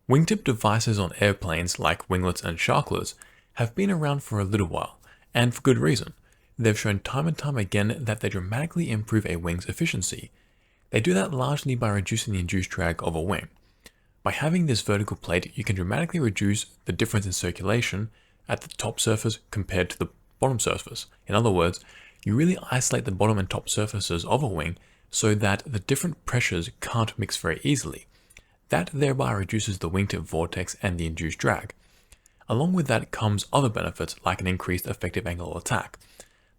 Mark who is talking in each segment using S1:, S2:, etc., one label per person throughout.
S1: Wingtip devices on airplanes like winglets and sharklets have been around for a little while, and for good reason. They've shown time and time again that they dramatically improve a wing's efficiency. They do that largely by reducing the induced drag of a wing. By having this vertical plate, you can dramatically reduce the difference in circulation at the top surface compared to the bottom surface. In other words, you really isolate the bottom and top surfaces of a wing so that the different pressures can't mix very easily. That thereby reduces the wingtip vortex and the induced drag. Along with that comes other benefits like an increased effective angle of attack.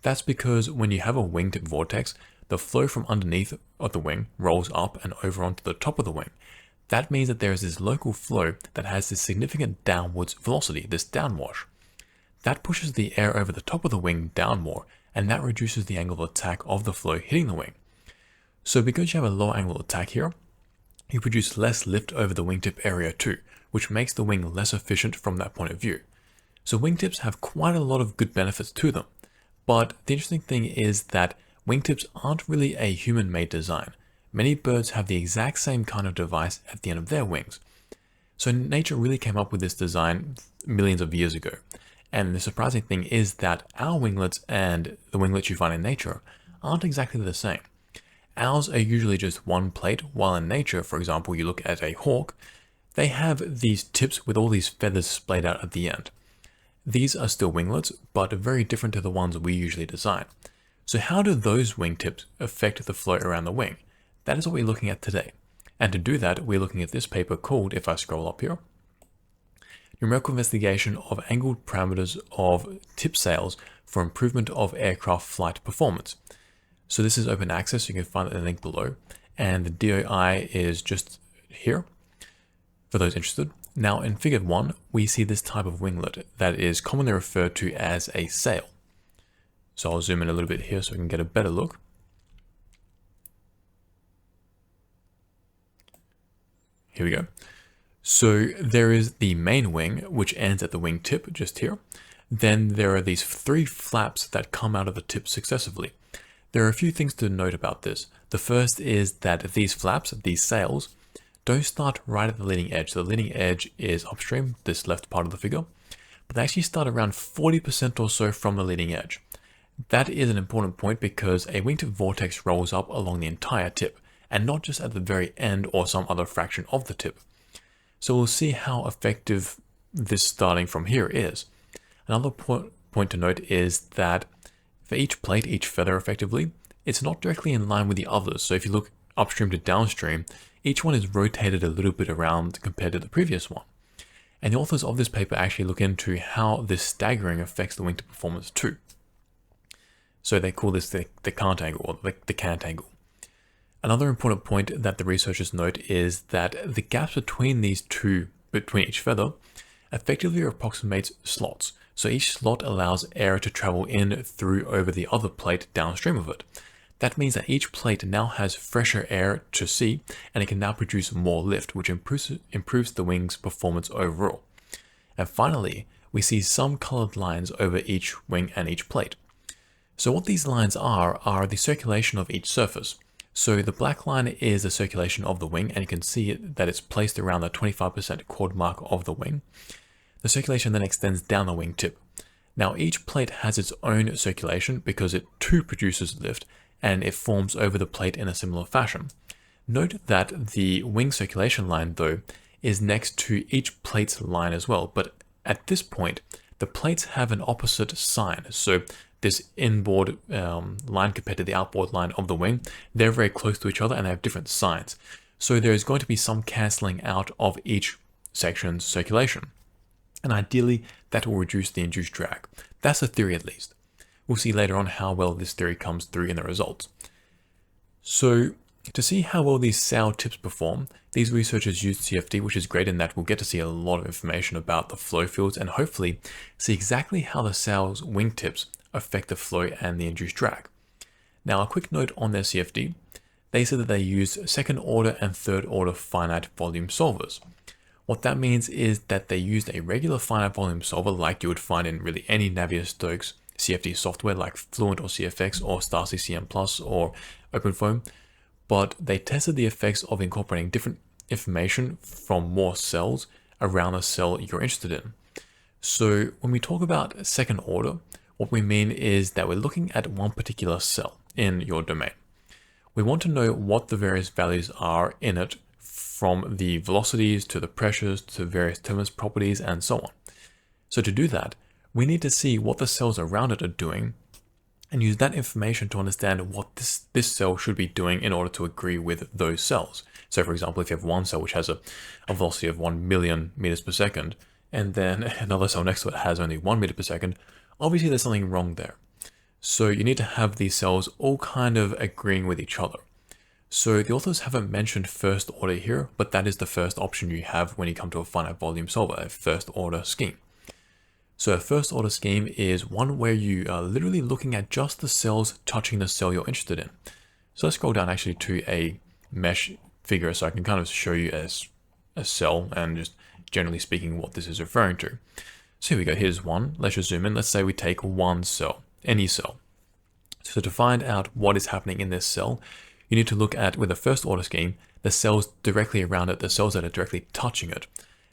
S1: That's because when you have a wingtip vortex, the flow from underneath of the wing rolls up and over onto the top of the wing. That means that there is this local flow that has this significant downwards velocity, this downwash. That pushes the air over the top of the wing down more, and that reduces the angle of attack of the flow hitting the wing. So because you have a low angle of attack here, you produce less lift over the wingtip area too, which makes the wing less efficient from that point of view. So wingtips have quite a lot of good benefits to them. But the interesting thing is that wingtips aren't really a human-made design. Many birds have the exact same kind of device at the end of their wings. So nature really came up with this design millions of years ago. And the surprising thing is that our winglets and the winglets you find in nature aren't exactly the same. Ours are usually just one plate, while in nature, for example, you look at a hawk, they have these tips with all these feathers splayed out at the end. These are still winglets, but very different to the ones we usually design. So how do those wingtips affect the flow around the wing? That is what we're looking at today. And to do that, we're looking at this paper called, if I scroll up here, Numerical Investigation of Angled Parameters of Tip Sails for Improvement of Aircraft Flight Performance. So this is open access, you can find the link below. And the DOI is just here for those interested. Now in figure 1, we see this type of winglet that is commonly referred to as a sail. So I'll zoom in a little bit here so we can get a better look. Here we go. So there is the main wing, which ends at the wing tip just here. Then there are these 3 flaps that come out of the tip successively. There are a few things to note about this. The first is that these flaps, these sails, don't start right at the leading edge. The leading edge is upstream, this left part of the figure, but they actually start around 40% or so from the leading edge. That is an important point because a wingtip vortex rolls up along the entire tip and not just at the very end or some other fraction of the tip. So we'll see how effective this starting from here is. Another point to note is that for each plate, each feather effectively, it's not directly in line with the others. So if you look upstream to downstream, each one is rotated a little bit around compared to the previous one. And the authors of this paper actually look into how this staggering affects the wingtip performance too. So they call this the cant angle, or the cant angle. Another important point that the researchers note is that the gaps between these two, between each feather, effectively approximates slots. So each slot allows air to travel in through over the other plate downstream of it. That means that each plate now has fresher air to see, and it can now produce more lift, which improves the wing's performance overall. And finally, we see some colored lines over each wing and each plate. So what these lines are the circulation of each surface. So the black line is the circulation of the wing, and you can see that it's placed around the 25% chord mark of the wing. The circulation then extends down the wing tip. Now each plate has its own circulation because it too produces lift, and it forms over the plate in a similar fashion. Note that the wing circulation line though is next to each plate's line as well, but at this point the plates have an opposite sign. So this inboard line compared to the outboard line of the wing, they're very close to each other and they have different signs. So there's going to be some cancelling out of each section's circulation. And ideally, that will reduce the induced drag. That's the theory at least. We'll see later on how well this theory comes through in the results. So to see how well these sail tips perform, these researchers used CFD, which is great in that we'll get to see a lot of information about the flow fields and hopefully see exactly how the sail's wingtips affect the flow and the induced drag. Now a quick note on their CFD, they said that they used second order and third order finite volume solvers. What that means is that they used a regular finite volume solver like you would find in really any Navier-Stokes CFD software like Fluent or CFX or Starsy CM Plus or OpenFOAM, but they tested the effects of incorporating different information from more cells around the cell you're interested in. So when we talk about second order, what we mean is that we're looking at one particular cell in your domain. We want to know what the various values are in it, from the velocities to the pressures to various turbulence properties and so on. So to do that, we need to see what the cells around it are doing and use that information to understand what this cell should be doing in order to agree with those cells. So for example, if you have one cell which has a velocity of 1 million meters per second, and then another cell next to it has only 1 meter per second, obviously there's something wrong there. So you need to have these cells all kind of agreeing with each other. So the authors haven't mentioned first order here, but that is the first option you have when you come to a finite volume solver, a first order scheme. So a first order scheme is one where you are literally looking at just the cells touching the cell you're interested in. So let's scroll down actually to a mesh figure so I can kind of show you a cell and just generally speaking what this is referring to. So here we go, here's one. Let's just zoom in. Let's say we take one cell, any cell. So to find out what is happening in this cell, you need to look at, with a first order scheme, the cells directly around it, the cells that are directly touching it.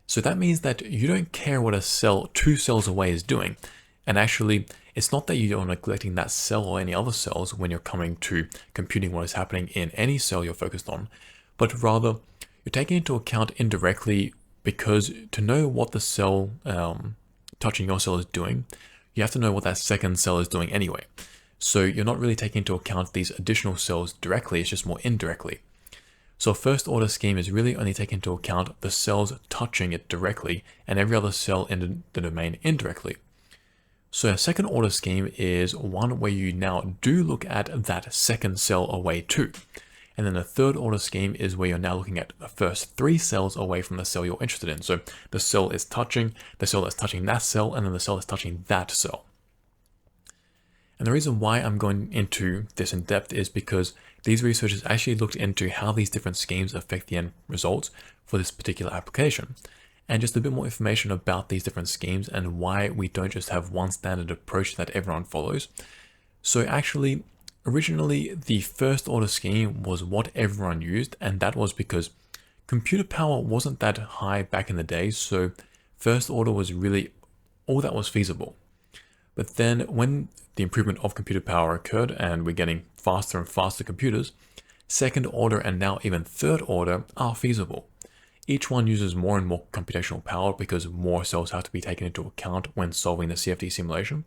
S1: So that means that you don't care what a cell 2 cells away is doing. And actually, it's not that you're neglecting that cell or any other cells when you're coming to computing what is happening in any cell you're focused on, but rather you're taking into account indirectly, because to know what the cell touching your cell is doing, you have to know what that second cell is doing anyway. So you're not really taking into account these additional cells directly, it's just more indirectly. So a first order scheme is really only taking into account the cells touching it directly and every other cell in the domain indirectly. So a second order scheme is one where you now do look at that second cell away too. And then a third order scheme is where you're now looking at the first 3 cells away from the cell you're interested in. So the cell is touching, the cell that's touching that cell, and then the cell that's touching that cell. And the reason why I'm going into this in depth is because these researchers actually looked into how these different schemes affect the end results for this particular application. And just a bit more information about these different schemes and why we don't just have one standard approach that everyone follows. So actually, originally the first order scheme was what everyone used, and that was because computer power wasn't that high back in the day, so first order was really all that was feasible. But then when the improvement of computer power occurred and we're getting faster and faster computers, second order and now even third order are feasible. Each one uses more and more computational power because more cells have to be taken into account when solving the CFD simulation.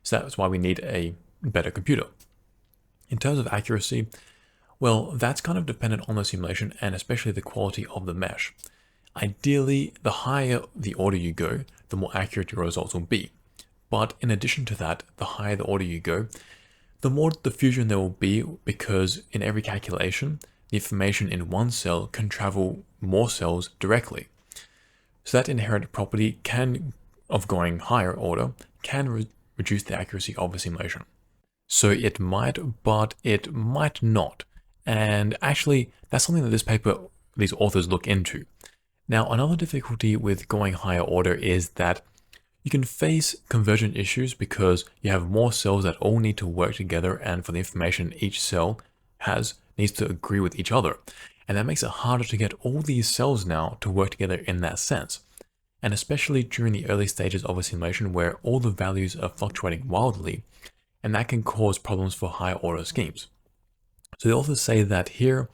S1: So that's why we need a better computer. In terms of accuracy, well, that's kind of dependent on the simulation and especially the quality of the mesh. Ideally, the higher the order you go, the more accurate your results will be. But in addition to that, the higher the order you go, the more diffusion there will be, because in every calculation, the information in one cell can travel more cells directly. So that inherent property of going higher order can reduce the accuracy of a simulation. So it might, but it might not. And actually, that's something that these authors look into. Now, another difficulty with going higher order is that you can face conversion issues because you have more cells that all need to work together, and for the information each cell needs to agree with each other. And that makes it harder to get all these cells now to work together in that sense. And especially during the early stages of a simulation where all the values are fluctuating wildly, and that can cause problems for higher order schemes. So the authors say that here,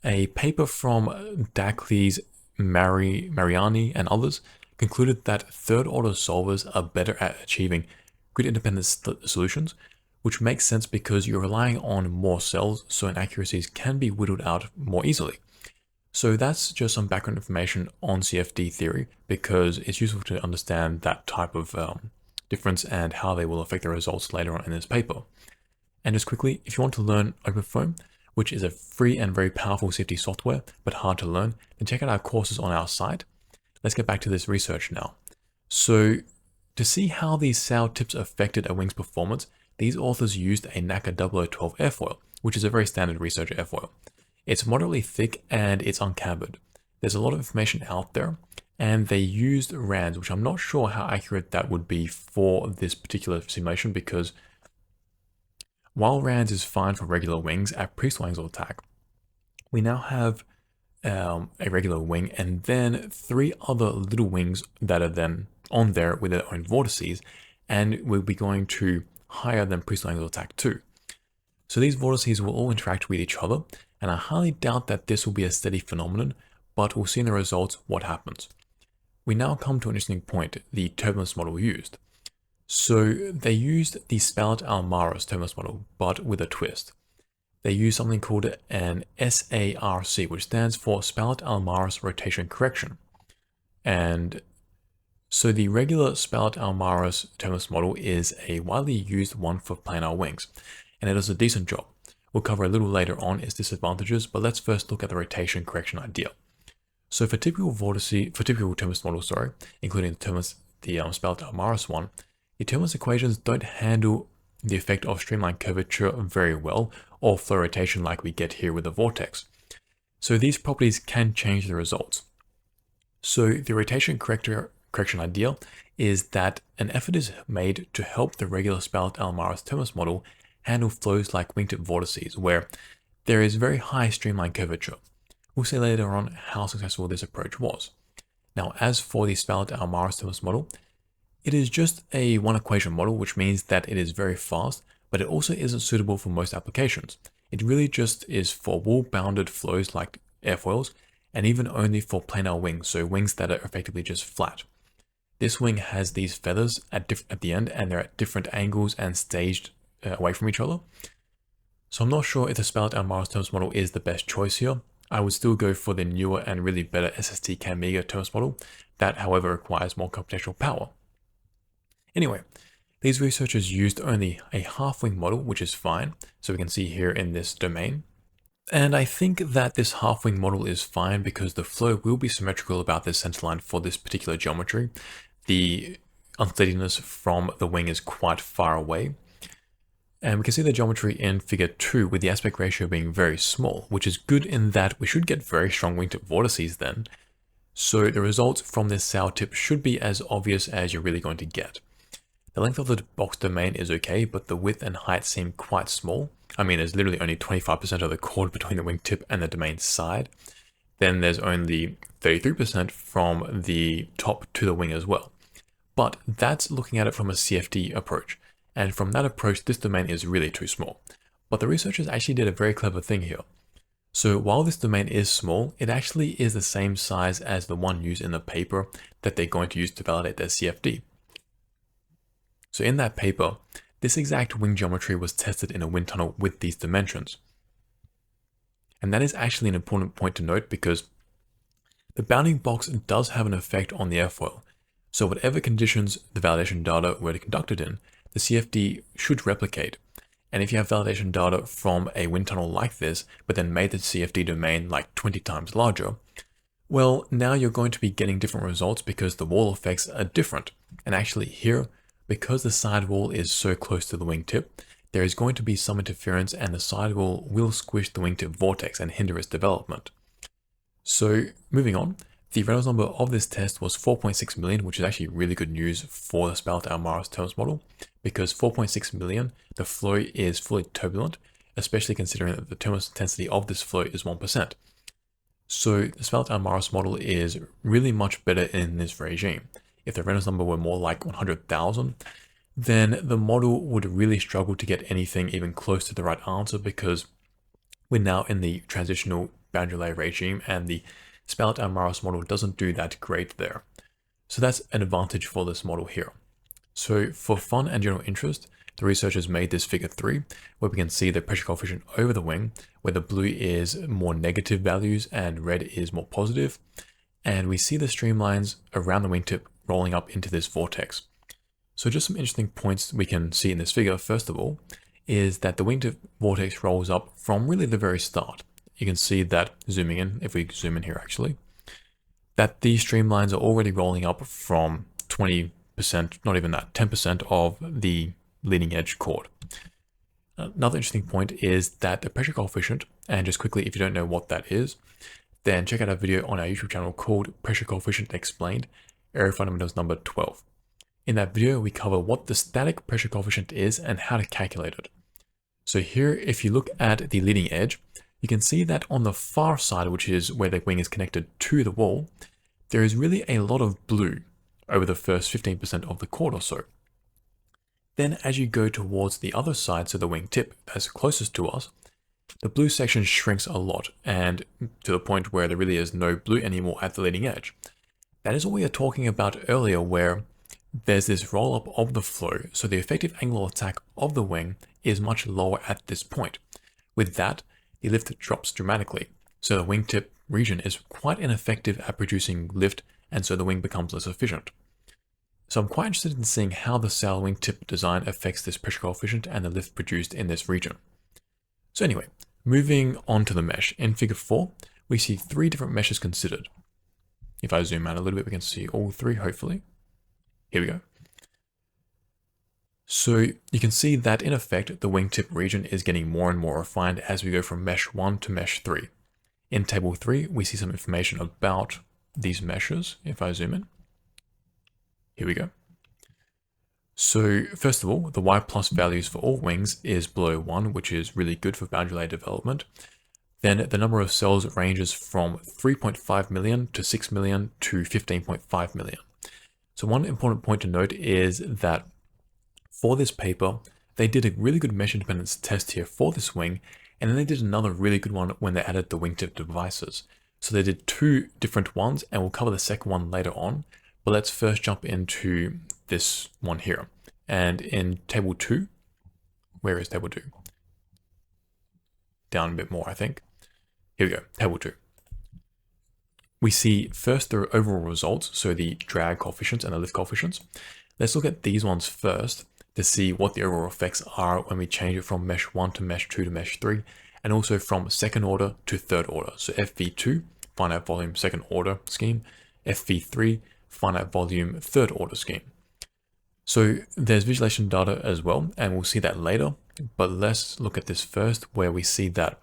S1: a paper from Dacles, Mariani, and others concluded that third order solvers are better at achieving grid independent solutions, which makes sense because you're relying on more cells, so inaccuracies can be whittled out more easily. So that's just some background information on CFD theory, because it's useful to understand that type of difference and how they will affect the results later on in this paper. And just quickly, if you want to learn OpenFOAM, which is a free and very powerful CFD software, but hard to learn, then check out our courses on our site. Let's get back to this research now. So to see how these sour tips affected a wing's performance, these authors used a NACA 0012 airfoil, which is a very standard research airfoil. It's moderately thick and it's uncambered. There's a lot of information out there, and they used RANds, which I'm not sure how accurate that would be for this particular simulation, because while RANds is fine for regular wings at pre-slow angle attack, we now have a regular wing, and then 3 other little wings that are then on there with their own vortices, and we'll be going to higher than pre-stall angle of attack 2. So these vortices will all interact with each other, and I highly doubt that this will be a steady phenomenon, but we'll see in the results what happens. We now come to an interesting point, the turbulence model used. So they used the Spalart-Almaras turbulence model, but with a twist. They used something called an SARC, which stands for Spalart-Almaras rotation correction. And so the regular Spalart-Almaras turbulence model is a widely used one for planar wings, and it does a decent job. We'll cover a little later on its disadvantages, but let's first look at the rotation correction idea. So for typical turbulence models, including the Spalart-Almaras one, the turbulence equations don't handle the effect of streamline curvature very well, or flow rotation like we get here with the vortex. So these properties can change the results. So the rotation correction idea is that an effort is made to help the regular Spalart-Almaras turbulence model handle flows like wingtip vortices, where there is very high streamline curvature. We'll see later on how successful this approach was. Now, as for the Spalart-Almaras turbulence model, it is just a one equation model, which means that it is very fast, but it also isn't suitable for most applications. It really just is for wall-bounded flows like airfoils, and even only for planar wings, so wings that are effectively just flat. This wing has these feathers at the end, and they're at different angles and staged away from each other. So I'm not sure if the Spalart-Almaras turbulence model is the best choice here. I would still go for the newer and really better SST Camiga turbulence model. That, however, requires more computational power. Anyway, these researchers used only a half-wing model, which is fine, so we can see here in this domain. And I think that this half-wing model is fine because the flow will be symmetrical about this centerline for this particular geometry. The unsteadiness from the wing is quite far away. And we can see the geometry in figure 2 with the aspect ratio being very small, which is good in that we should get very strong wingtip vortices then. So the results from this sail tip should be as obvious as you're really going to get. The length of the box domain is okay, but the width and height seem quite small. I mean, there's literally only 25% of the chord between the wingtip and the domain side. Then there's only 33% from the top to the wing as well. But that's looking at it from a CFD approach. And from that approach, this domain is really too small. But the researchers actually did a very clever thing here. So while this domain is small, it actually is the same size as the one used in the paper that they're going to use to validate their CFD. So in that paper, this exact wing geometry was tested in a wind tunnel with these dimensions. And that is actually an important point to note because the bounding box does have an effect on the airfoil. So whatever conditions the validation data were conducted in, the CFD should replicate. And if you have validation data from a wind tunnel like this, but then made the CFD domain like 20 times larger, well, now you're going to be getting different results because the wall effects are different. And actually here, because the sidewall is so close to the wingtip, there is going to be some interference and the sidewall will squish the wingtip vortex and hinder its development. So moving on, the Reynolds number of this test was 4.6 million, which is actually really good news for the Spalart-Almaras turbulence model, because 4.6 million, the flow is fully turbulent, especially considering that the turbulence intensity of this flow is 1%. So the Spalart-Almaras model is really much better in this regime. If the Reynolds number were more like 100,000, then the model would really struggle to get anything even close to the right answer because we're now in the transitional boundary layer regime and the Spalart-Almaras model doesn't do that great there. So that's an advantage for this model here. So for fun and general interest, the researchers made this figure 3, where we can see the pressure coefficient over the wing, where the blue is more negative values and red is more positive. And we see the streamlines around the wingtip rolling up into this vortex. So just some interesting points we can see in this figure, first of all, is that the wingtip vortex rolls up from really the very start. You can see that zooming in, if we zoom in here actually, that these streamlines are already rolling up from 20%, not even that, 10% of the leading edge chord. Another interesting point is that the pressure coefficient, and just quickly, if you don't know what that is, then check out our video on our YouTube channel called Pressure Coefficient Explained, Aero Fundamentals number 12. In that video, we cover what the static pressure coefficient is and how to calculate it. So here, if you look at the leading edge, you can see that on the far side, which is where the wing is connected to the wall, there is really a lot of blue over the first 15% of the chord or so. Then as you go towards the other side, so the wing tip that's closest to us, the blue section shrinks a lot, and to the point where there really is no blue anymore at the leading edge. That is what we were talking about earlier, where there's this roll up of the flow, so the effective angle of attack of the wing is much lower at this point. With that, the lift drops dramatically, so the wingtip region is quite ineffective at producing lift, and so the wing becomes less efficient. So I'm quite interested in seeing how the sail wingtip design affects this pressure coefficient and the lift produced in this region. So anyway, moving on to the mesh. In figure 4, we see 3 different meshes considered. If I zoom out a little bit, we can see all 3, hopefully. Here we go. So you can see that in effect, the wingtip region is getting more and more refined as we go from mesh 1 to mesh 3. In table 3, we see some information about these meshes. If I zoom in, here we go. So first of all, the Y plus values for all wings is below 1, which is really good for boundary layer development. Then the number of cells ranges from 3.5 million to 6 million to 15.5 million. So one important point to note is that for this paper, they did a really good mesh independence test here for this wing, and then they did another really good one when they added the wingtip devices. So they did 2 different ones, and we'll cover the second one later on. But let's first jump into this one here. And in table 2, where is table 2? Down a bit more, I think. Here we go, table 2. We see first the overall results, so the drag coefficients and the lift coefficients. Let's look at these ones first to see what the overall effects are when we change it from mesh 1 to mesh 2 to mesh 3, and also from second order to third order. So FV2, finite volume second order scheme, FV3, finite volume third order scheme. So there's visualization data as well, and we'll see that later, but let's look at this first, where we see that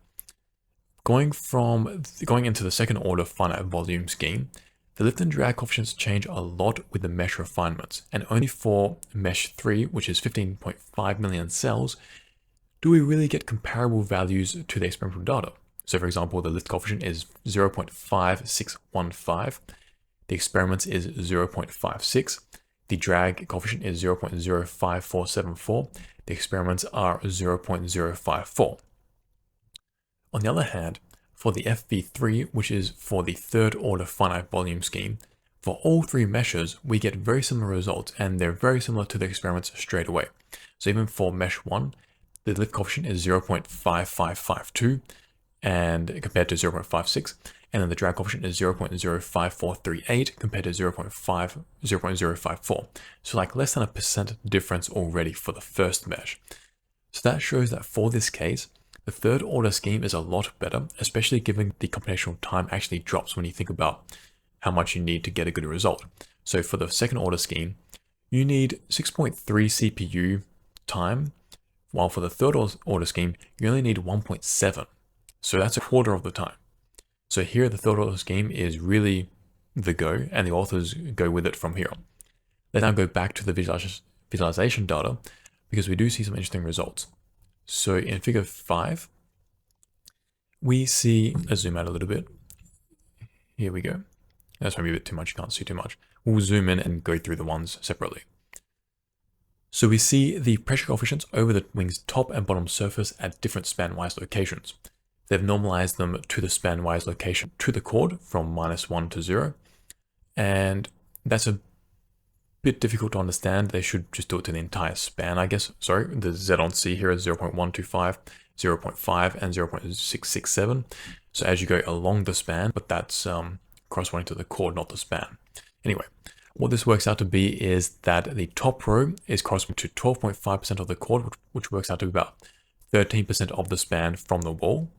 S1: going into the second order finite volume scheme, the lift and drag coefficients change a lot with the mesh refinements, and only for mesh 3, which is 15.5 million cells, do we really get comparable values to the experimental data. So for example, the lift coefficient is 0.5615, the experiments is 0.56, the drag coefficient is 0.05474, the experiments are 0.054. On the other hand, for the FV3, which is for the third order finite volume scheme, for all 3 meshes, we get very similar results, and they're very similar to the experiments straight away. So even for mesh 1, the lift coefficient is 0.5552 and compared to 0.56, and then the drag coefficient is 0.05438 compared to 0.054. So like less than a % difference already for the first mesh. So that shows that for this case, the third order scheme is a lot better, especially given the computational time actually drops when you think about how much you need to get a good result. So for the second order scheme, you need 6.3 CPU time, while for the third order scheme, you only need 1.7. So that's a quarter of the time. So here the third order scheme is really the go, and the authors go with it from here. Let's now go back to the visualization data, because we do see some interesting results. So in figure 5, we see, let's zoom out a little bit. Here we go. That's maybe a bit too much, you can't see too much. We'll zoom in and go through the ones separately. So we see the pressure coefficients over the wing's top and bottom surface at different span-wise locations. They've normalized them to the span-wise location to the chord from -1 to 0. And that's a bit difficult to understand. They should just do it to the entire span, I guess. Sorry, the Z on C here is 0.125, 0.5, and 0.667. So as you go along the span, but that's corresponding to the chord, not the span. Anyway, what this works out to be is that the top row is corresponding to 12.5% of the chord, which works out to be about 13% of the span from the wall.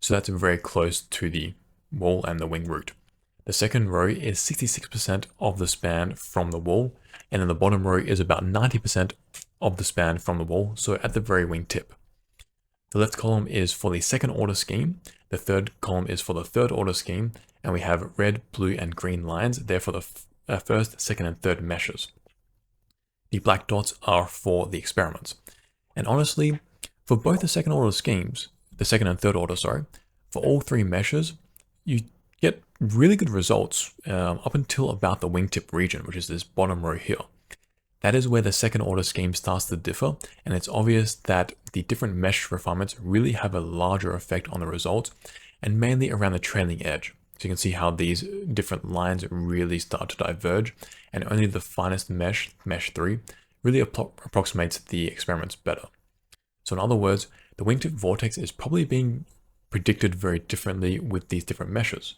S1: So that's very close to the wall and the wing root. The second row is 66% of the span from the wall, and then the bottom row is about 90% of the span from the wall, so at the very wing tip. The left column is for the second order scheme, the third column is for the third order scheme, and we have red, blue, and green lines there for the first, second, and third meshes. The black dots are for the experiments. And honestly, for both the second order schemes, the second and third order, sorry, For all three meshes, you get really good results up until about the wingtip region, which is this bottom row here. That is where the second order scheme starts to differ, and it's obvious that the different mesh refinements really have a larger effect on the results, and mainly around the trailing edge. So you can see how these different lines really start to diverge, and only the finest mesh, mesh 3, really approximates the experiments better. So in other words, the wingtip vortex is probably being predicted very differently with these different meshes.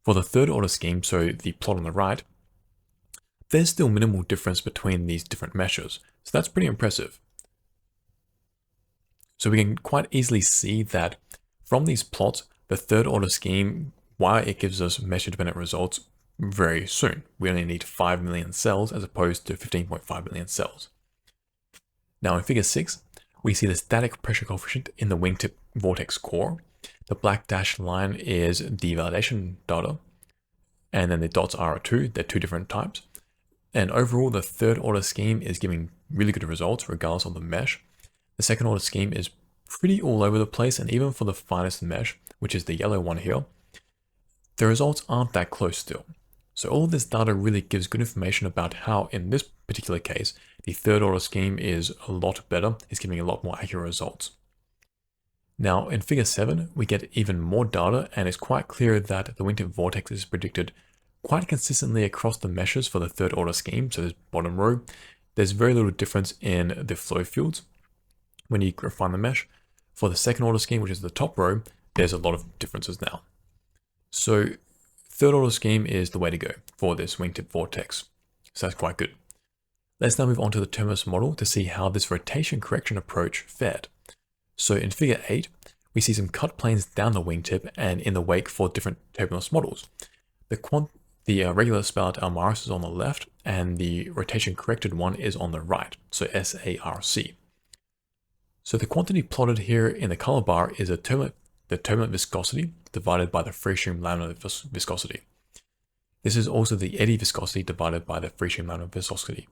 S1: For the third order scheme, so the plot on the right, there's still minimal difference between these different meshes, so that's pretty impressive. So we can quite easily see that from these plots, the third order scheme, why it gives us mesh dependent results very soon. We only need 5 million cells as opposed to 15.5 million cells. Now in figure 6, we see the static pressure coefficient in the wingtip vortex core. The black dashed line is the validation data, and then the dots are two, they're two different types. And overall, the third order scheme is giving really good results regardless of the mesh. The second order scheme is pretty all over the place, and even for the finest mesh, which is the yellow one here, the results aren't that close still. So all of this data really gives good information about how, in this particular case, the third order scheme is a lot better, it's giving a lot more accurate results. Now in figure 7, we get even more data, and it's quite clear that the wingtip vortex is predicted quite consistently across the meshes for the third order scheme. So this bottom row, there's very little difference in the flow fields when you refine the mesh. For the second order scheme, which is the top row, there's a lot of differences now. So third order scheme is the way to go for this wingtip vortex. So that's quite good. Let's now move on to the terminus model to see how this rotation correction approach fared. So in figure 8, we see some cut planes down the wingtip and in the wake for different turbulence models. The regular spell-out Almaris is on the left, and the rotation corrected one is on the right, so SARC. So the quantity plotted here in the color bar is the turbulent viscosity divided by the free stream laminar viscosity. This is also the eddy viscosity divided by the free stream laminar viscosity,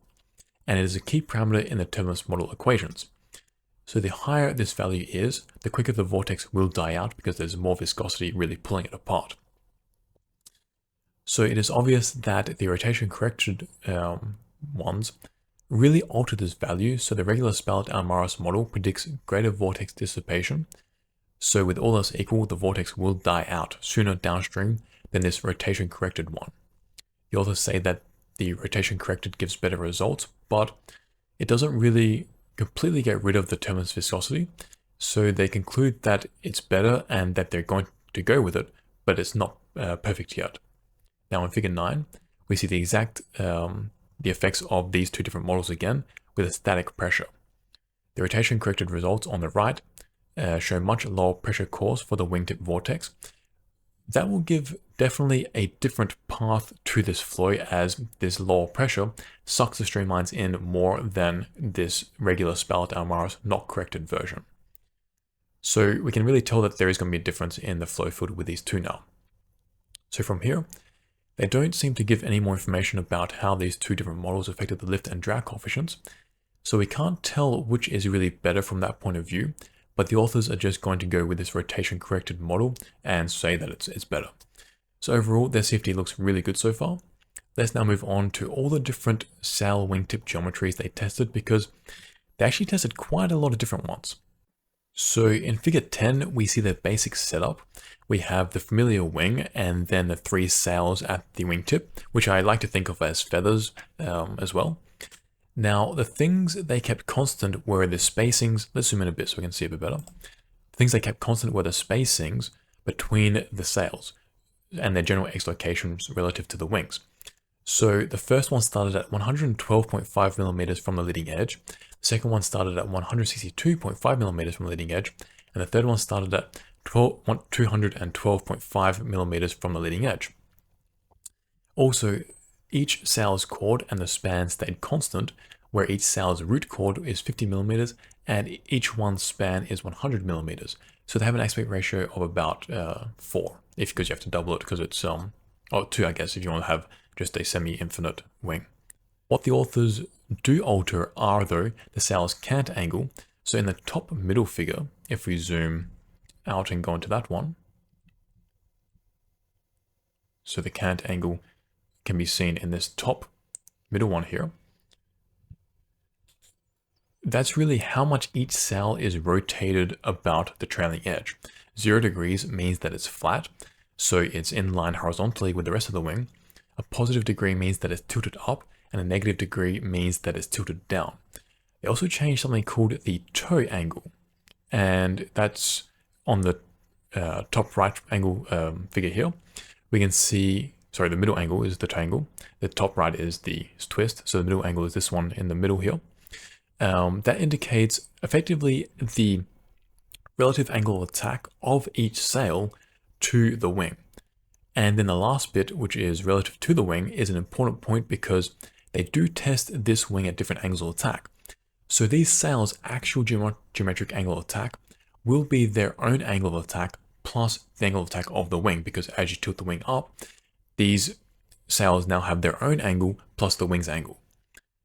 S1: and it is a key parameter in the turbulence model equations. So the higher this value is, the quicker the vortex will die out because there's more viscosity really pulling it apart. So it is obvious that the rotation corrected ones really alter this value. So the regular spell-out Almaris model predicts greater vortex dissipation. So with all else equal, the vortex will die out sooner downstream than this rotation corrected one. The authors say that the rotation corrected gives better results, but it doesn't really completely get rid of the turbulence viscosity. So they conclude that it's better and that they're going to go with it, but it's not perfect yet. Now in figure 9, we see the exact the effects of these two different models again with a static pressure. The rotation corrected results on the right show much lower pressure cores for the wingtip vortex. That will give definitely a different path to this flow, as this lower pressure sucks the streamlines in more than this regular spell-out Almaris not corrected version. So we can really tell that there is going to be a difference in the flow field with these two now. So from here, they don't seem to give any more information about how these two different models affected the lift and drag coefficients. So we can't tell which is really better from that point of view, but the authors are just going to go with this rotation corrected model and say that it's better. So overall, their CFD looks really good so far. Let's now move on to all the different sail wingtip geometries they tested, because they actually tested quite a lot of different ones. So in figure 10, we see the basic setup. We have the familiar wing and then the 3 sails at the wingtip, which I like to think of as feathers as well. Now, the things they kept constant were the spacings. Let's zoom in a bit so we can see a bit better. The things they kept constant were the spacings between the sails and their general exlocations relative to the wings. So the first one started at 112.5 millimeters from the leading edge. The second one started at 162.5 millimeters from the leading edge. And the third one started at 212.5 millimeters from the leading edge. Also, each sail's chord and the span stayed constant, where each sail's root chord is 50 millimeters and each one's span is 100 millimeters. So they have an aspect ratio of about 4, because you have to double it because it's, or 2, I guess, if you want to have just a semi-infinite wing. What the authors do alter are, though, the sail's cant angle. So in the top middle figure, if we zoom out and go into that one. So the cant angle can be seen in this top middle one here. That's really how much each sail is rotated about the trailing edge. 0 degrees means that it's flat, so it's in line horizontally with the rest of the wing. A positive degree means that it's tilted up, and a negative degree means that it's tilted down. They also changed something called the toe angle, and that's on the top right angle figure here. We can see, sorry, the middle angle is the toe angle, the top right is the twist, so the middle angle is this one in the middle here. That indicates effectively the relative angle of attack of each sail to the wing. And then the last bit, which is relative to the wing, is an important point because they do test this wing at different angles of attack. So these sails' actual geometric angle of attack will be their own angle of attack plus the angle of attack of the wing, because as you tilt the wing up, these sails now have their own angle plus the wing's angle.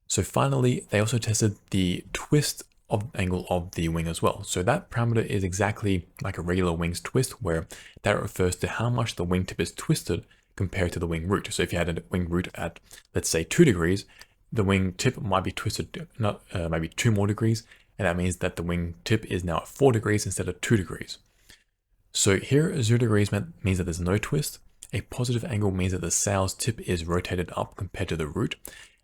S1: So finally, they also tested the twist of angle of the wing as well. So that parameter is exactly like a regular wing's twist, where that refers to how much the wingtip is twisted compared to the wing root. So if you had a wing root at, let's say, 2 degrees, the wing tip might be twisted maybe 2 more degrees, and that means that the wing tip is now at 4 degrees instead of 2 degrees. So here, 0 degrees means that there's no twist. A positive angle means that the sail's tip is rotated up compared to the root.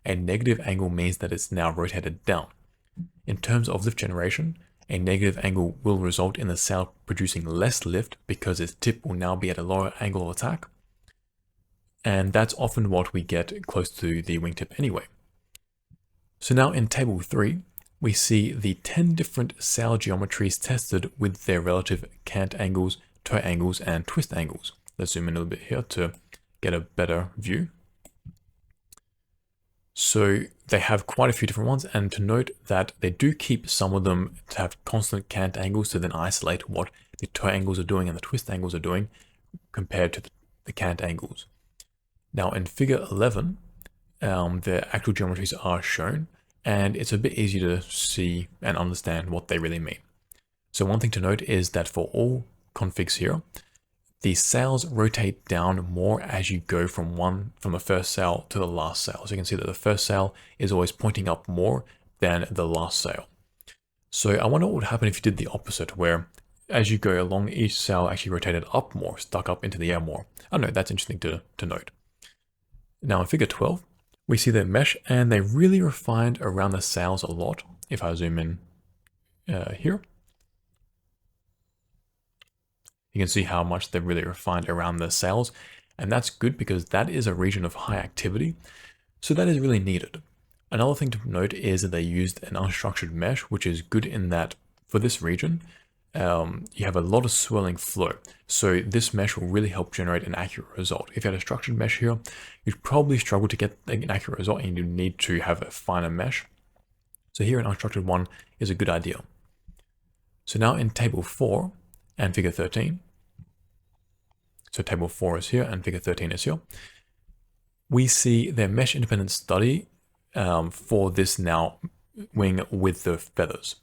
S1: A negative angle means that it's now rotated down. In terms of lift generation, a negative angle will result in the sail producing less lift because its tip will now be at a lower angle of attack. And that's often what we get close to the wingtip anyway. So now in table 3, we see the 10 different sail geometries tested with their relative cant angles, toe angles, and twist angles. Let's zoom in a little bit here to get a better view. So they have quite a few different ones, and to note that they do keep some of them to have constant cant angles to then isolate what the toe angles are doing and the twist angles are doing compared to the cant angles. Now in figure 11, the actual geometries are shown, and it's a bit easier to see and understand what they really mean. So one thing to note is that for all configs here, the sails rotate down more as you go from the first sail to the last sail. So you can see that the first sail is always pointing up more than the last sail. So I wonder what would happen if you did the opposite, where as you go along, each sail actually rotated up more, stuck up into the air more. I don't know, that's interesting to note. Now in figure 12, we see their mesh, and they really refined around the sails a lot. If I zoom in here, you can see how much they've really refined around the sails, and that's good because that is a region of high activity, so that is really needed. Another thing to note is that they used an unstructured mesh, which is good in that for this region, you have a lot of swirling flow. So this mesh will really help generate an accurate result. If you had a structured mesh here, you'd probably struggle to get an accurate result, and you need to have a finer mesh. So here an unstructured one is a good idea. So now in table 4 and figure 13, so table 4 is here and figure 13 is here, we see their mesh independent study for this now wing with the feathers.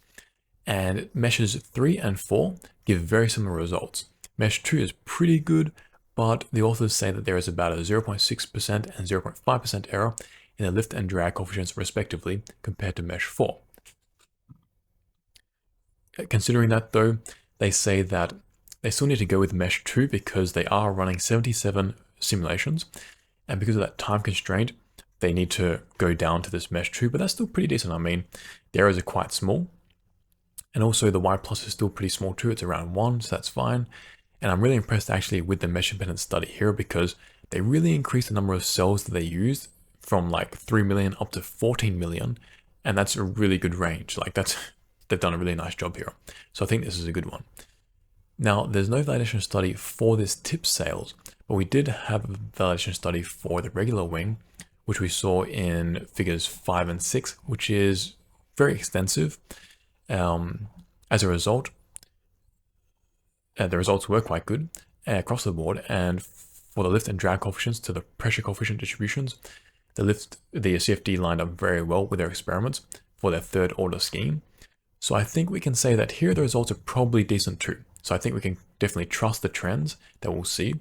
S1: And meshes 3 and 4 give very similar results. Mesh 2 is pretty good, but the authors say that there is about a 0.6% and 0.5% error in the lift and drag coefficients respectively compared to mesh 4. Considering that though, they say that they still need to go with mesh 2 because they are running 77 simulations, and because of that time constraint, they need to go down to this mesh 2, but that's still pretty decent. I mean, the errors are quite small. And also the Y plus is still pretty small too. It's around 1, so that's fine. And I'm really impressed actually with the mesh independent study here because they really increased the number of cells that they used from like 3 million up to 14 million. And that's a really good range. Like they've done a really nice job here. So I think this is a good one. Now there's no validation study for this tip sails, but we did have a validation study for the regular wing, which we saw in figures 5 and 6, which is very extensive. As a result, the results were quite good across the board, and for the lift and drag coefficients to the pressure coefficient distributions, the CFD lined up very well with their experiments for their third order scheme. So I think we can say that here the results are probably decent too. So I think we can definitely trust the trends that we'll see,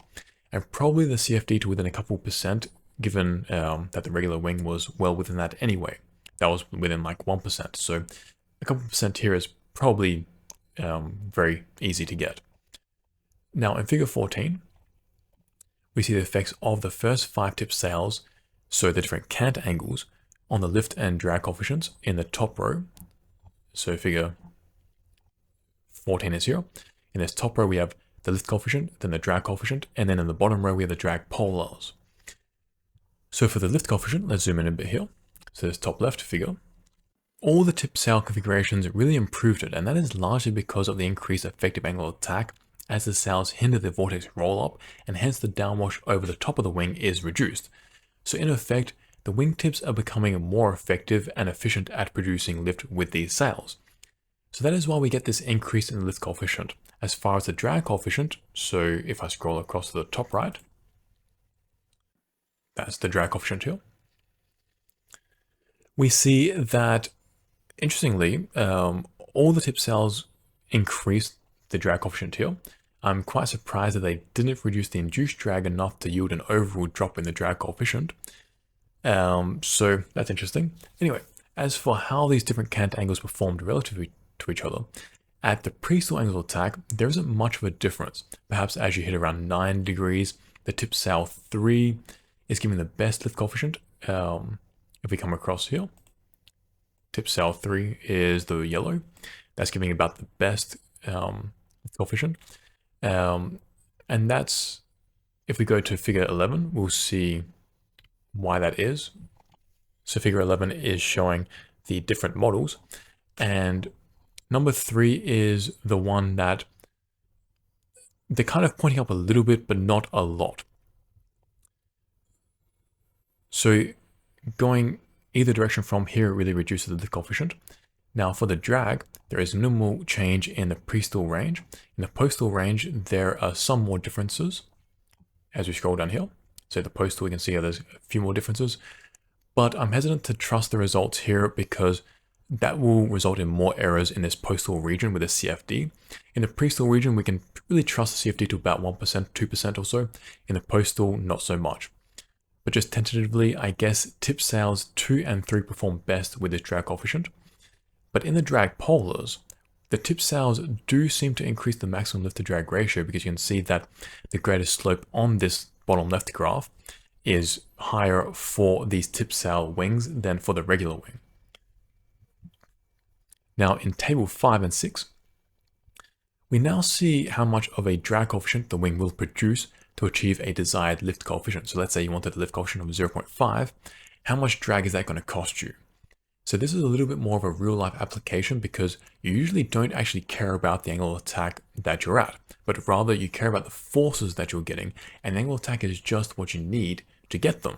S1: and probably the CFD to within a couple percent, given that the regular wing was well within that anyway. That was within like 1%. So a couple percent here is probably very easy to get. Now in figure 14, we see the effects of the first 5 tip sails, so the different cant angles, on the lift and drag coefficients in the top row. So figure 14 is here. In this top row, we have the lift coefficient, then the drag coefficient, and then in the bottom row, we have the drag polars. So for the lift coefficient, let's zoom in a bit here. So this top left figure, all the tip sail configurations really improved it, and that is largely because of the increased effective angle of attack as the sails hinder the vortex roll up, and hence the downwash over the top of the wing is reduced. So in effect, the wingtips are becoming more effective and efficient at producing lift with these sails. So that is why we get this increase in the lift coefficient. As far as the drag coefficient, so if I scroll across to the top right, that's the drag coefficient here. We see that, interestingly, all the tip sails increased the drag coefficient here. I'm quite surprised that they didn't reduce the induced drag enough to yield an overall drop in the drag coefficient. So that's interesting. Anyway, as for how these different cant angles performed relative to each other, at the pre-stall angle of attack, there isn't much of a difference. Perhaps as you hit around 9 degrees, the tip sail 3 is giving the best lift coefficient. If we come across here, tip sail 3 is the yellow. That's giving about the best lift coefficient. And that's, if we go to figure 11, we'll see why that is. So figure 11 is showing the different models, and number 3 is the one that they're kind of pointing up a little bit, but not a lot. So going either direction from here really reduces the lift coefficient. Now for the drag, there is minimal change in the pre-stall range. In the post-stall range, there are some more differences as we scroll down here. So the post-stall, we can see there's a few more differences, but I'm hesitant to trust the results here because that will result in more errors in this post-stall region with a CFD. In the pre-stall region, we can really trust the CFD to about 1%, 2% or so. In the post-stall, not so much. But just tentatively, I guess tip sails 2 and 3 perform best with this drag coefficient. But in the drag polars, the tip sails do seem to increase the maximum lift to drag ratio, because you can see that the greatest slope on this bottom left graph is higher for these tip sail wings than for the regular wing. Now in table 5 and 6, we now see how much of a drag coefficient the wing will produce to achieve a desired lift coefficient. So let's say you wanted a lift coefficient of 0.5, how much drag is that going to cost you? So this is a little bit more of a real life application, because you usually don't actually care about the angle of attack that you're at, but rather you care about the forces that you're getting, and angle of attack is just what you need to get them.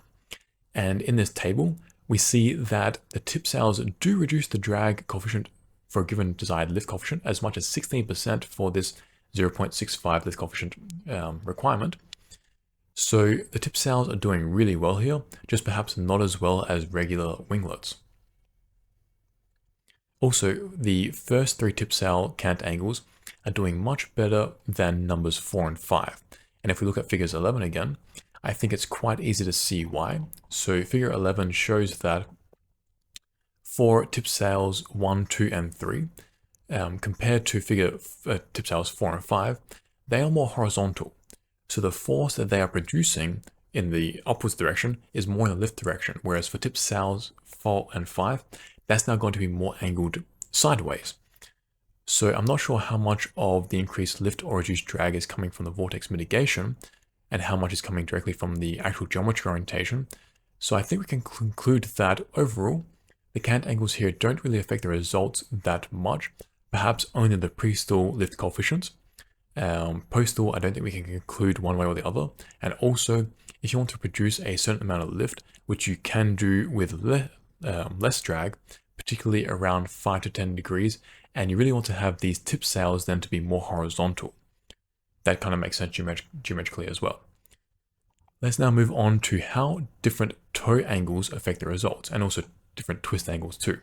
S1: And in this table, we see that the tip sails do reduce the drag coefficient for a given desired lift coefficient as much as 16% for this 0.65 lift coefficient requirement. So the tip sails are doing really well here, just perhaps not as well as regular winglets. Also, the first 3 tip sail cant angles are doing much better than numbers 4 and 5. And if we look at figures 11 again, I think it's quite easy to see why. So figure 11 shows that for tip sails 1, 2, and 3, compared to tip sails 4 and 5, they are more horizontal. So the force that they are producing in the upwards direction is more in the lift direction, whereas for tip sails 4 and 5, that's now going to be more angled sideways. So I'm not sure how much of the increased lift or reduced drag is coming from the vortex mitigation and how much is coming directly from the actual geometry orientation. So I think we can conclude that overall, the cant angles here don't really affect the results that much, perhaps only the pre-stall lift coefficients. Post-stall, I don't think we can conclude one way or the other. And also, if you want to produce a certain amount of lift, which you can do with less drag, particularly around 5 to 10 degrees, and you really want to have these tip sails then to be more horizontal. That kind of makes sense geometrically as well. Let's now move on to how different toe angles affect the results, and also different twist angles too.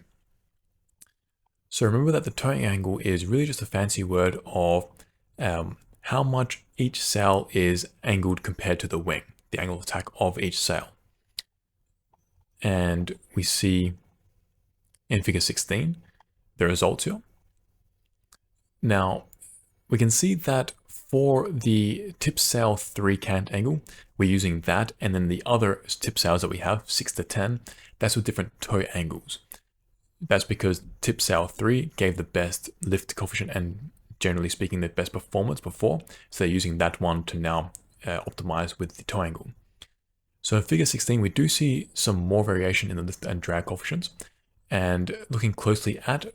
S1: So remember that the toe angle is really just a fancy word of how much each sail is angled compared to the wing, the angle of attack of each sail. And we see in figure 16 the results here. Now, we can see that for the tip sail 3 cant angle, we're using that, and then the other tip sails that we have, 6 to 10, that's with different toe angles. That's because tip sail 3 gave the best lift coefficient and generally speaking the best performance before, so they're using that one to now optimize with the toe angle. So in figure 16, we do see some more variation in the lift and drag coefficients, and looking closely at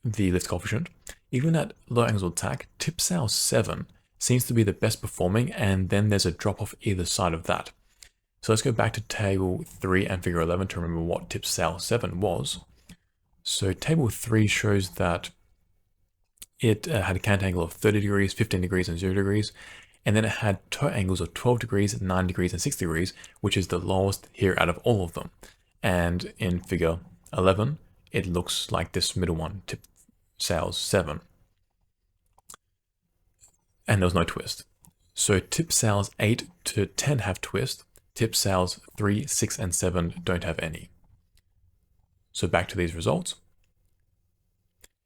S1: the lift coefficient, even at low angles of attack, tip sail 7 seems to be the best performing, and then there's a drop off either side of that. So let's go back to table 3 and figure 11 to remember what tip sail 7 was. So table 3 shows that it had a cant angle of 30 degrees, 15 degrees, and 0 degrees, and then it had toe angles of 12 degrees, 9 degrees, and 6 degrees, which is the lowest here out of all of them. And in figure 11, it looks like this middle one, tip sail 7. And there was no twist. So tip sails 8 to 10 have twist, tip sails 3, 6, and 7 don't have any. So back to these results.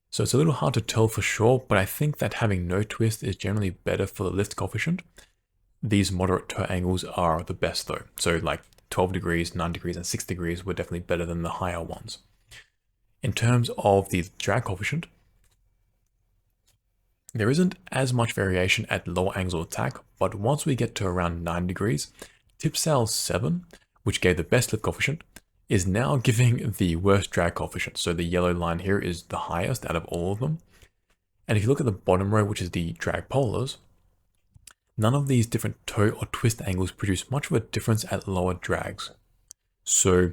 S1: So it's a little hard to tell for sure, but I think that having no twist is generally better for the lift coefficient. These moderate toe angles are the best though. So like 12 degrees, 9 degrees, and 6 degrees were definitely better than the higher ones. In terms of the drag coefficient, there isn't as much variation at lower angles of attack, but once we get to around 9 degrees, tip sail 7, which gave the best lift coefficient, is now giving the worst drag coefficient. So the yellow line here is the highest out of all of them. And if you look at the bottom row, which is the drag polars, none of these different toe or twist angles produce much of a difference at lower drags. So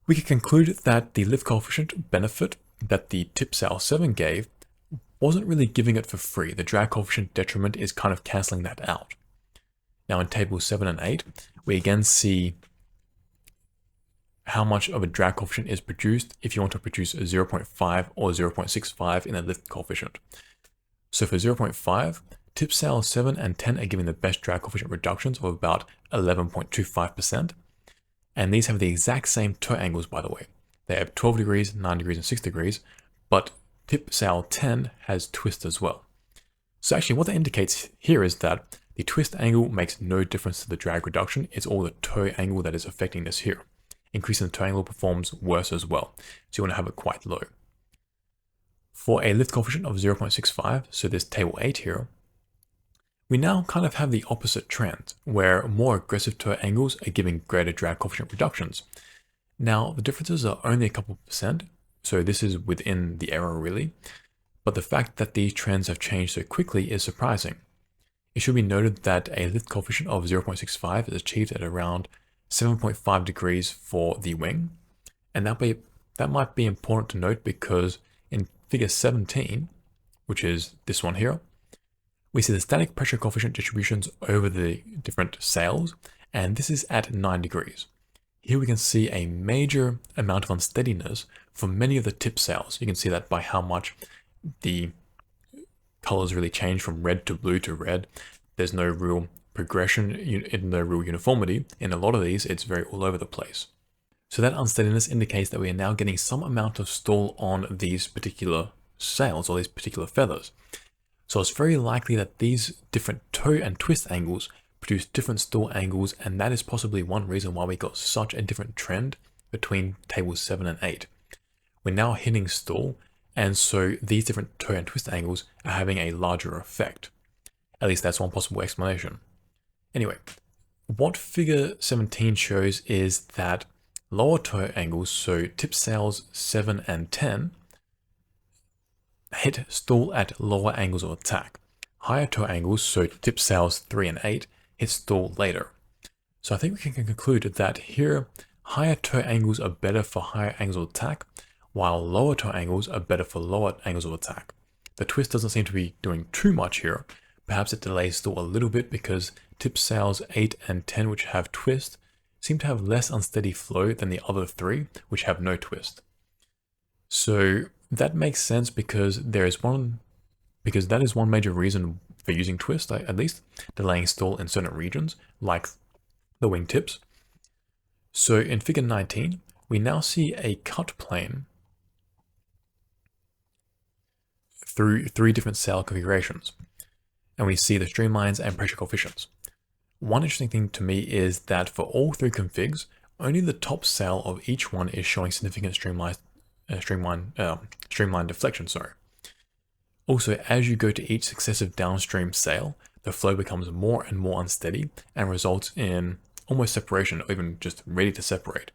S1: we can conclude that the lift coefficient benefit that the tip sail 7 gave wasn't really giving it for free. The drag coefficient detriment is kind of cancelling that out. Now in tables 7 and 8, we again see how much of a drag coefficient is produced if you want to produce a 0.5 or 0.65 in a lift coefficient. So for 0.5, tip sail 7 and 10 are giving the best drag coefficient reductions of about 11.25%. And these have the exact same toe angles, by the way. They have 12 degrees, 9 degrees, and 6 degrees, but tip sail 10 has twist as well. So actually what that indicates here is that the twist angle makes no difference to the drag reduction. It's all the toe angle that is affecting this here. Increasing the toe angle performs worse as well. So you want to have it quite low. For a lift coefficient of 0.65, so this table 8 here, we now kind of have the opposite trend, where more aggressive toe angles are giving greater drag coefficient reductions. Now, the differences are only a couple percent, so this is within the error really, but the fact that these trends have changed so quickly is surprising. It should be noted that a lift coefficient of 0.65 is achieved at around 7.5 degrees for the wing, and that might be important to note because in figure 17, which is this one here, we see the static pressure coefficient distributions over the different sails, and this is at 9 degrees. Here we can see a major amount of unsteadiness for many of the tip sails. You can see that by how much the colors really change from red to blue to red. There's no real progression, no real uniformity. In a lot of these, it's very all over the place. So that unsteadiness indicates that we are now getting some amount of stall on these particular sails or these particular feathers. So it's very likely that these different toe and twist angles produce different stall angles, and that is possibly one reason why we got such a different trend between tables 7 and 8. We're now hitting stall, and so these different toe and twist angles are having a larger effect. At least that's one possible explanation. Anyway, what figure 17 shows is that lower toe angles, so tip sails 7 and 10, hit stall at lower angles of attack. Higher toe angles, so tip sails 3 and 8, hit stall later. So I think we can conclude that here, higher toe angles are better for higher angles of attack, while lower toe angles are better for lower angles of attack. The twist doesn't seem to be doing too much here. Perhaps it delays stall a little bit because tip sails 8 and 10, which have twist, seem to have less unsteady flow than the other 3, which have no twist. So that makes sense because that is one major reason for using twist, at least, delaying stall in certain regions, like the wingtips. So in figure 19, we now see a cut plane through 3 different sail configurations, and we see the streamlines and pressure coefficients. One interesting thing to me is that for all 3 configs, only the top sail of each one is showing significant streamline deflection. Also, as you go to each successive downstream sail, the flow becomes more and more unsteady and results in almost separation, or even just ready to separate.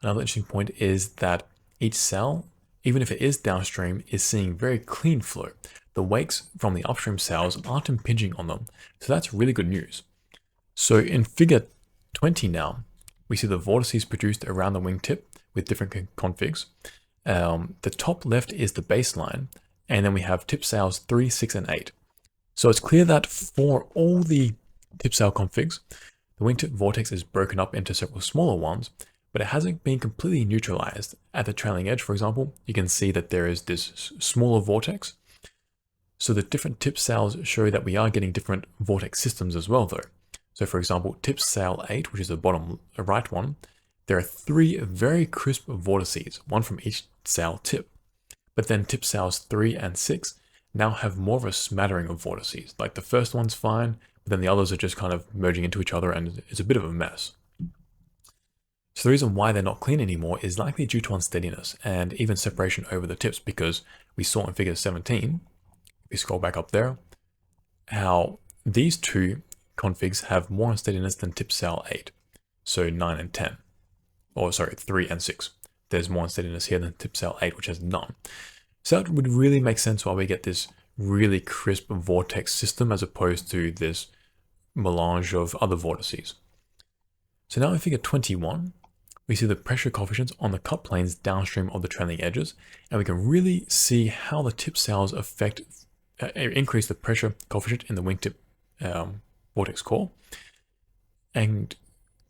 S1: Another interesting point is that each sail, even if it is downstream, is seeing very clean flow. The wakes from the upstream sails aren't impinging on them, so that's really good news. So in figure 20 now, we see the vortices produced around the wingtip with different configs. The top left is the baseline, and then we have tip sails 3, 6, and 8. So it's clear that for all the tip sail configs, the wingtip vortex is broken up into several smaller ones, but it hasn't been completely neutralized. At the trailing edge, for example, you can see that there is this smaller vortex. So the different tip sails show that we are getting different vortex systems as well, though. So for example, tip sail 8, which is the bottom right one, there are 3 very crisp vortices, one from each sail tip. But then tip sails 3 and 6 now have more of a smattering of vortices. Like the first one's fine, but then the others are just kind of merging into each other and it's a bit of a mess. So the reason why they're not clean anymore is likely due to unsteadiness and even separation over the tips, because we saw in figure 17, if we scroll back up there, how these 2 configs have more unsteadiness than tip sail 8. So 9 and 10. Or sorry, 3 and 6. There's more unsteadiness here than tip sail 8, which has none. So that would really make sense why we get this really crisp vortex system as opposed to this melange of other vortices. So now in figure 21, we see the pressure coefficients on the cut planes downstream of the trailing edges, and we can really see how the tip sails increase the pressure coefficient in the wingtip vortex core. And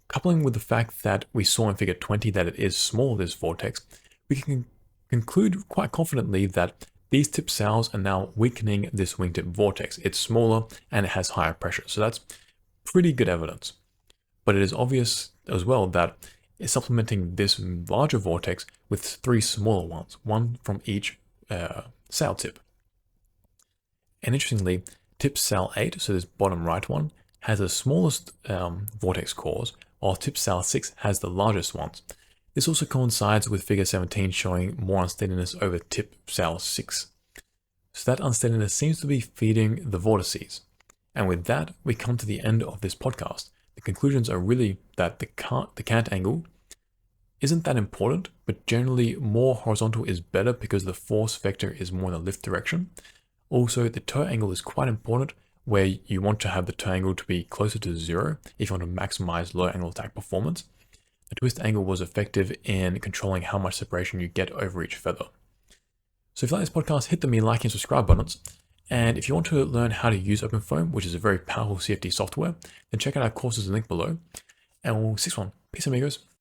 S1: coupling with the fact that we saw in figure 20 that it is small, this vortex, we can conclude quite confidently that these tip sails are now weakening this wingtip vortex. It's smaller and it has higher pressure. So that's pretty good evidence. But it is obvious as well that it's supplementing this larger vortex with 3 smaller ones, one from each sail tip. And interestingly, tip sail 8, so this bottom right one, has the smallest vortex cores, while tip sail 6 has the largest ones. This also coincides with figure 17 showing more unsteadiness over tip sail 6. So that unsteadiness seems to be feeding the vortices. And with that, we come to the end of this podcast. The conclusions are really that the cant angle isn't that important, but generally more horizontal is better because the force vector is more in the lift direction. Also, the toe angle is quite important, where you want to have the toe angle to be closer to 0 if you want to maximize low angle attack performance. The twist angle was effective in controlling how much separation you get over each feather. So if you like this podcast, hit the me like and subscribe buttons. And if you want to learn how to use OpenFOAM, which is a very powerful CFD software, then check out our courses link below. And we'll see you next one. Peace amigos.